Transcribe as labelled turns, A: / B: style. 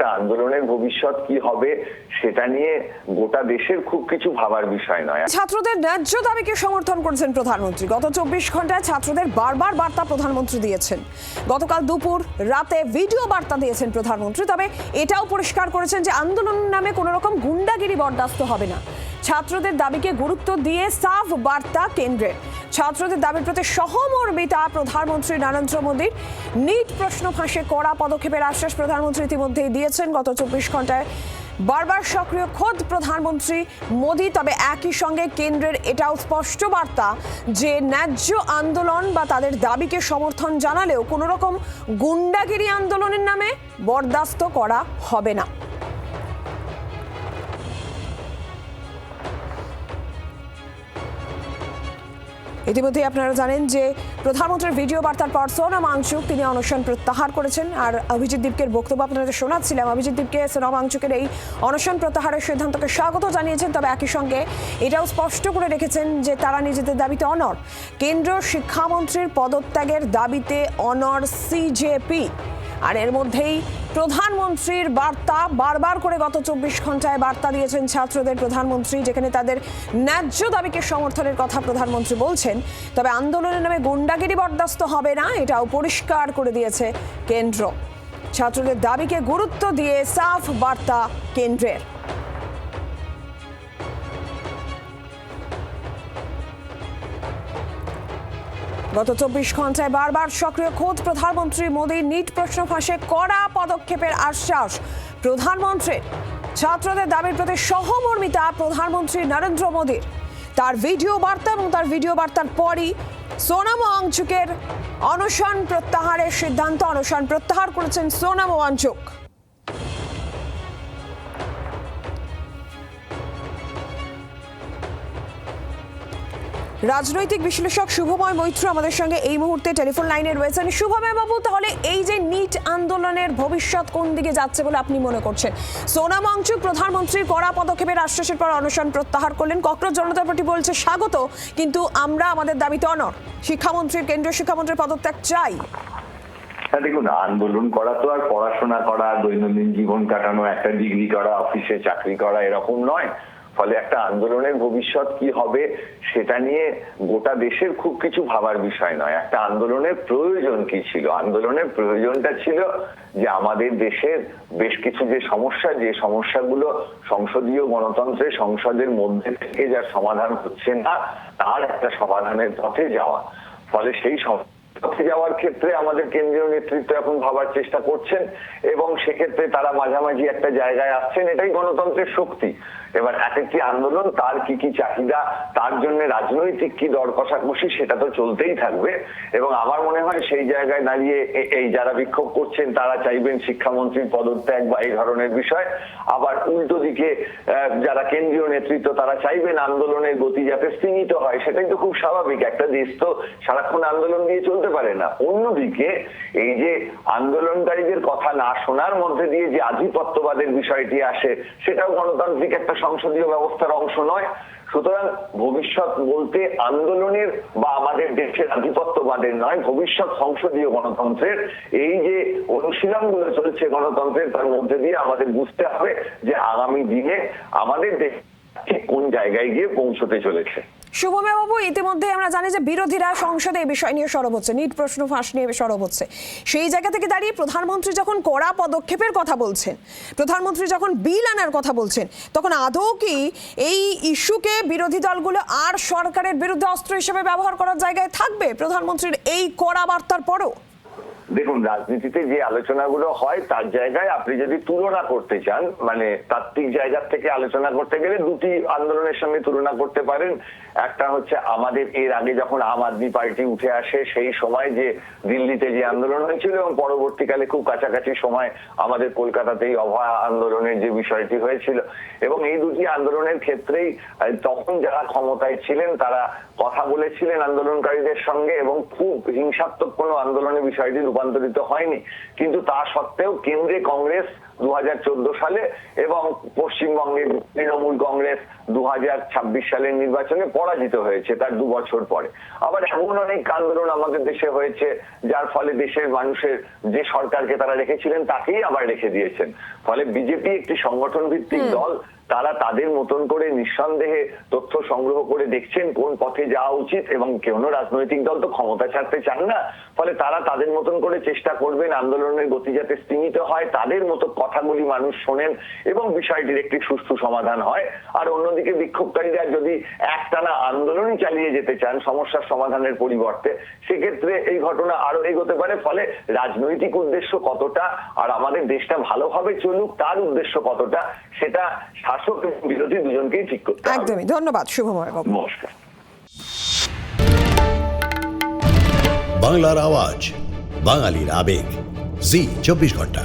A: একটা আন্দোলনের ভবিষ্যৎ কি হবে সেটা নিয়ে গোটা দেশের খুব কিছু ভাবার বিষয় নয়।
B: ছাত্রদের ন্যায্য দাবিকে সমর্থন করেছেন প্রধানমন্ত্রী। গত 24 ঘন্টায় ছাত্রদের বারবার বার্তা প্রধানমন্ত্রী দিয়েছেন। গতকাল দুপুর রাতে ভিডিও বার্তা দিয়েছেন প্রধানমন্ত্রী। তবে এটাও পরিষ্কার করেছেন যে আন্দোলনের নামে কোনো রকম গুন্ডাগিরি বরদাস্ত হবে না। ছাত্রদের দাবিকে গুরুত্ব দিয়ে সাফ বার্তা কেন্দ্রের। ছাত্রদের দাবির প্রতি সহমর্মিতা প্রধানমন্ত্রী নরেন্দ্র মোদীর। নিট প্রশ্ন ফাঁসে কড়া পদক্ষেপের আশ্বাস প্রধানমন্ত্রী ইতিমধ্যেই দিয়েছেন। গত 24 ঘন্টায় বারবার সক্রিয় খোদ প্রধানমন্ত্রী মোদী। তবে একই সঙ্গে কেন্দ্রের এটাও স্পষ্ট বার্তা যে ন্যায্য আন্দোলন বা তাদের দাবিকে সমর্থন জানালেও কোনো রকম গুন্ডাগিরি আন্দোলনের নামে বরদাস্ত করা হবে না। ইতিমধ্যে আপনারা জানেন যে প্রধানমন্ত্রীর ভিডিও বার্তার পর সোনাম ওয়াংচুক তিনি অনশন প্রত্যাহার করেছেন। আর অভিজিৎ দীপকের বক্তব্য আপনাদের শোনাচ্ছিলাম। অভিজিৎ দীপকে সোনাম ওয়াংচুকের এই অনশন প্রত্যাহারের সিদ্ধান্তকে স্বাগত জানিয়েছেন। তবে একই সঙ্গে এটাও স্পষ্ট করে রেখেছেন যে তারা নিজেদের দাবিতে অনড়। কেন্দ্রীয় শিক্ষামন্ত্রীর পদত্যাগের দাবিতে অনড় সিজেপি। আর এর মধ্যেই প্রধানমন্ত্রীর বার্তা বারবার করে গত 24 ঘন্টায় বার্তা দিয়েছেন ছাত্রদের প্রধানমন্ত্রী, যেখানে তাদের ন্যায্য দাবিকে সমর্থনের কথা প্রধানমন্ত্রী বলছেন। তবে আন্দোলনের নামে গুন্ডাগিরি বরদাস্ত হবে না, এটাও পরিষ্কার করে দিয়েছে কেন্দ্র। ছাত্রদের দাবিকে গুরুত্ব দিয়ে সাফ বার্তা কেন্দ্রের। গত 24 ঘন্টায় বারবার সক্রিয় খোদ প্রধানমন্ত্রী মোদী। নিট প্রশ্ন ফাঁসে কড়া পদক্ষেপের আশ্বাস প্রধানমন্ত্রীর। ছাত্রদের দাবির প্রতি সহমর্মিতা প্রধানমন্ত্রী নরেন্দ্র মোদীর। তার ভিডিও বার্তা এবং তার ভিডিও বার্তার পরই সোনাম ওয়াংচুকের অনশন প্রত্যাহারের সিদ্ধান্ত। অনশন প্রত্যাহার করেছেন সোনাম ওয়াংচুক। রাজনৈতিক বিশ্লেষক শুভময় মৈত্র আমাদের সঙ্গে এই মুহূর্তে টেলিফোন লাইনে রয়েছেন। শুভময় বাবু, তাহলে এই যে নিট আন্দোলনের ভবিষ্যৎ কোন দিকে যাচ্ছে বলে আপনি মনে করছেন? সোনাম ওয়াংচুক প্রধানমন্ত্রীর কড়া পদক্ষেপের আশ্বাসের পর অনশন প্রত্যাহার করলেন। ককরোচ জনতা পার্টি বলছে স্বাগত, কিন্তু আমরা আমাদের দাবিতে অনড়। শিক্ষামন্ত্রীর কেন্দ্রীয় শিক্ষামন্ত্রীর পদত্যাগ চাই।
A: দেখুন, আন্দোলন করা তো আর পড়াশোনা করা, দৈনন্দিন জীবন কাটানো, একটা ডিগ্রি করা, অফিসে চাকরি করা এরকম নয়। ফলে একটা আন্দোলনের ভবিষ্যৎ কি হবে সেটা নিয়ে গোটা দেশের খুব কিছু ভাবার বিষয় নয়। একটা আন্দোলনের প্রয়োজন কি ছিল? আন্দোলনের প্রয়োজনটা ছিল যে আমাদের দেশের বেশ কিছু যে সমস্যাগুলো সংসদীয় গণতন্ত্রের সংসদের মধ্যে থেকে যার সমাধান হচ্ছে না, তার একটা সমাধানের পথে যাওয়া। ফলে সেই পথে যাওয়ার ক্ষেত্রে আমাদের কেন্দ্রীয় নেতৃত্ব এখন ভাবার চেষ্টা করছেন এবং সেক্ষেত্রে তারা মাঝামাঝি একটা জায়গায় আসছেন। এটাই গণতন্ত্রের শক্তি। এবার এক একটি আন্দোলন তার কি কি চাহিদা, তার জন্য রাজনৈতিক কি দর কষাকষি, সেটা তো চলতেই থাকবে। এবং আমার মনে হয় সেই জায়গায় দাঁড়িয়ে এই যারা বিক্ষোভ করছেন তারা চাইবেন শিক্ষামন্ত্রীর পদত্যাগ বা এই ধরনের বিষয়। আবার উল্টো দিকে যারা কেন্দ্রীয় নেতৃত্ব তারা চাইবেন আন্দোলনের গতি যাতে স্তীমিত হয়। সেটাই তো খুব স্বাভাবিক। একটা দেশ তো সারাক্ষণ আন্দোলন দিয়ে চলতে পারে না। অন্যদিকে এই যে আন্দোলনকারীদের কথা না শোনার মধ্যে দিয়ে যে আধিপত্যবাদের বিষয়টি আসে, সেটাও গণতান্ত্রিক একটা সংসদীয় ব্যবস্থার অংশ নয়। সুতরাং ভবিষ্যৎ বলতে আন্দোলনের বা আমাদের দেশের আধিপত্যবাদের নয়, ভবিষ্যৎ সংসদীয় গণতন্ত্রের এই যে অনুশীলনগুলো চলছে গণতন্ত্রের, তার মধ্যে দিয়ে আমাদের বুঝতে হবে যে আগামী দিনে আমাদের দেশ ঠিক কোন জায়গায় গিয়ে পৌঁছতে চলেছে।
B: শুভময় বাবু, ইতিমধ্যে আমরা জানি যে বিরোধীরা সংসদে এই বিষয় নিয়ে সরব হচ্ছে, নিট প্রশ্ন ফাঁস নিয়ে সরব হচ্ছে। সেই জায়গা থেকে দাঁড়িয়ে প্রধানমন্ত্রী যখন কড়া পদক্ষেপের কথা বলছেন, প্রধানমন্ত্রী যখন বিল আনার কথা বলছেন, তখন আদৌ কি এই ইস্যুকে বিরোধী দলগুলো আর সরকারের বিরুদ্ধে অস্ত্র হিসেবে ব্যবহার করার জায়গায় থাকবে প্রধানমন্ত্রীর এই কড়া বার্তার পরও?
A: দেখুন, রাজনীতিতে যে আলোচনাগুলো হয় তার জায়গায় আপনি যদি তুলনা করতে চান, মানে তাত্ত্বিক জায়গা থেকে আলোচনা করতে গেলে দুটি আন্দোলনের সঙ্গে তুলনা করতে পারেন। একটা হচ্ছে আমাদের এর আগে যখন আম আদমি পার্টি উঠে আসে সেই সময় যে দিল্লিতে যে আন্দোলন হয়েছিল এবং পরবর্তীকালে খুব কাছাকাছি সময় আমাদের কলকাতাতেই অভয়া আন্দোলনের যে বিষয়টি হয়েছিল। এবং এই দুটি আন্দোলনের ক্ষেত্রেই তখন যারা ক্ষমতায় ছিলেন তারা কথা বলেছিলেন আন্দোলনকারীদের সঙ্গে এবং খুব হিংসাত্মক কোনো আন্দোলনের বিষয়টি রূপান্তরিত হয়নি। কিন্তু তা সত্ত্বেও কেন্দ্রে কংগ্রেস 2014 সালে, এবং পশ্চিমবঙ্গের তৃণমূল কংগ্রেস 2026 সালের নির্বাচনে পরাজিত হয়েছে তার 2 বছর পরে। আবার এমন অনেক আন্দোলন আমাদের দেশে হয়েছে যার ফলে দেশের মানুষের যে সরকারকে তারা রেখেছিলেন তাকেই আবার রেখে দিয়েছেন। ফলে বিজেপি একটি সংগঠন ভিত্তিক দল, তারা তাদের মতন করে নিঃসন্দেহে তথ্য সংগ্রহ করে দেখছেন কোন পথে যাওয়া উচিত, এবং কোনো রাজনৈতিক দল তো ক্ষমতা ছাড়তে চান না। ফলে তারা তাদের মতন করে চেষ্টা করবেন আন্দোলনের গতি যাতে স্তীমিত হয়, তাদের মতো কথাগুলি মানুষ শোনেন এবং বিষয়টির একটি সুষ্ঠু সমাধান হয়। আর অন্যদিকে বিক্ষোভকারীরা যদি একটানা আন্দোলনই চালিয়ে যেতে চান সমস্যার সমাধানের পরিবর্তে, সেক্ষেত্রে এই ঘটনা আরো এগোতে পারে। ফলে রাজনৈতিক উদ্দেশ্য কতটা আর আমাদের দেশটা ভালোভাবে চলুক তার উদ্দেশ্য কতটা, সেটা শাসক এবং বিরোধী দুজনকেই ঠিক করতে হবে।
B: একদমই। ধন্যবাদ শুভময় বাবু।
A: নমস্কার।
C: বাংলার আওয়াজ, বাঙালির আবেগ, জি 24 ঘন্টা।